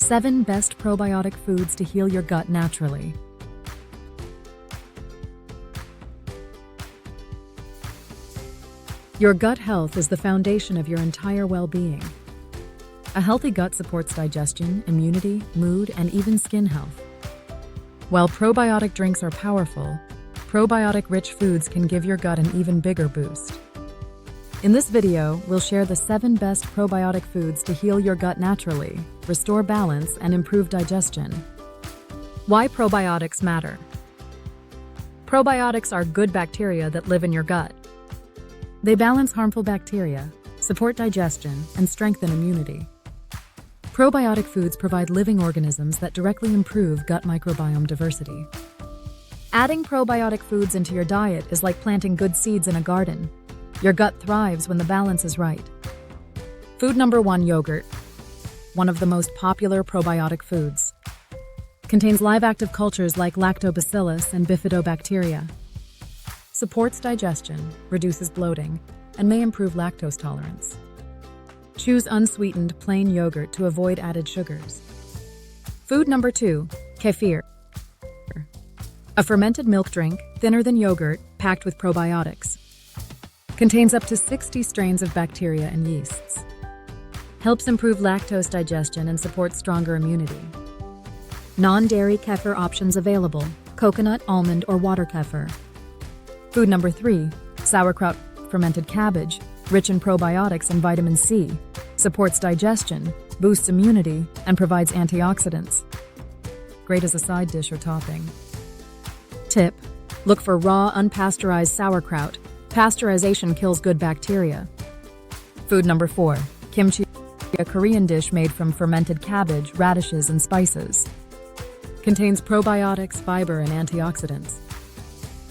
7 Best Probiotic Foods to Heal Your Gut Naturally. Your gut health is the foundation of your entire well-being. A healthy gut supports digestion, immunity, mood, and even skin health. While probiotic drinks are powerful, probiotic-rich foods can give your gut an even bigger boost. In this video, we'll share the 7 best probiotic foods to heal your gut naturally, restore balance, and improve digestion. Why probiotics matter. Probiotics are good bacteria that live in your gut. They balance harmful bacteria, support digestion, and strengthen immunity. Probiotic foods provide living organisms that directly improve gut microbiome diversity. Adding probiotic foods into your diet is like planting good seeds in a garden. Your gut thrives when the balance is right. Food number 1, yogurt. One of the most popular probiotic foods. Contains live active cultures like lactobacillus and bifidobacteria. Supports digestion, reduces bloating, and may improve lactose tolerance. Choose unsweetened, plain yogurt to avoid added sugars. Food number 2, kefir. A fermented milk drink, thinner than yogurt, packed with probiotics. Contains up to 60 strains of bacteria and yeasts. Helps improve lactose digestion and supports stronger immunity. Non-dairy kefir options available: coconut, almond, or water kefir. Food number 3, sauerkraut. Fermented cabbage, rich in probiotics and vitamin C, supports digestion, boosts immunity, and provides antioxidants. Great as a side dish or topping. Tip: look for raw, unpasteurized sauerkraut. Pasteurization kills good bacteria. Food number 4, kimchi. A Korean dish made from fermented cabbage, radishes, and spices. Contains probiotics, fiber, and antioxidants.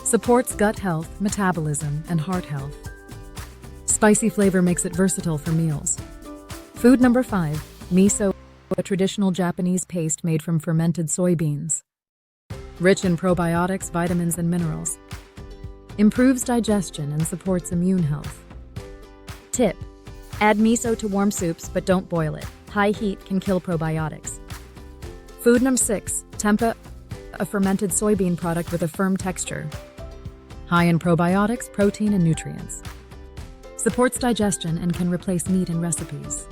Supports gut health, metabolism, and heart health. Spicy flavor makes it versatile for meals. Food number 5, miso. A traditional Japanese paste made from fermented soybeans. Rich in probiotics, vitamins, and minerals. Improves digestion and supports immune health. Tip: add miso to warm soups, but don't boil it. High heat can kill probiotics. Food number 6, tempeh. A fermented soybean product with a firm texture. High in probiotics, protein, and nutrients. Supports digestion and can replace meat in recipes.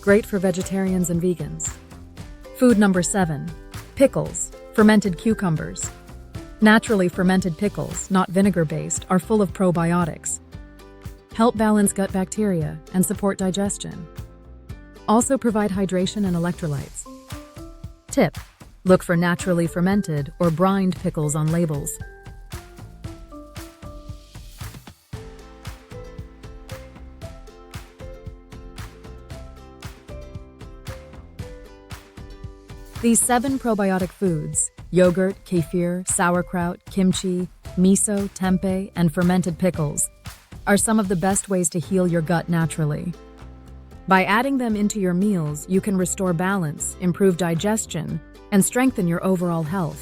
Great for vegetarians and vegans. Food number 7, pickles. Fermented cucumbers. Naturally fermented pickles, not vinegar-based, are full of probiotics. Help balance gut bacteria and support digestion. Also provide hydration and electrolytes. Tip: look for naturally fermented or brined pickles on labels. These 7 probiotic foods, yogurt, kefir, sauerkraut, kimchi, miso, tempeh, and fermented pickles, are some of the best ways to heal your gut naturally. By adding them into your meals, you can restore balance, improve digestion, and strengthen your overall health.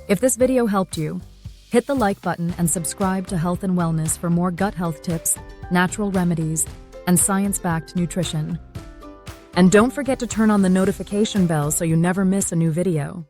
If this video helped you, hit the like button and subscribe to Health and Wellness for more gut health tips, natural remedies, and science-backed nutrition. And don't forget to turn on the notification bell so you never miss a new video.